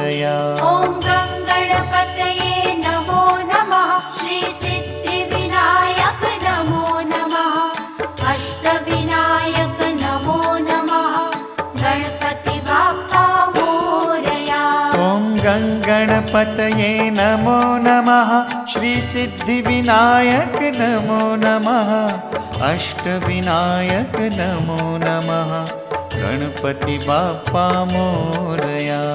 मोरया। ॐ गणपतये नमो नमः। श्री सिद्धिविनायक नमो नमः। अष्टविनायक नमो नमः। गणपति बाप्पा मोरया। ॐ गणपतये नमो नमः। श्री सिद्धिविनायक नमो नमः। अष्टविनायक नमो नमः। गणपति बाप्पा मोरया।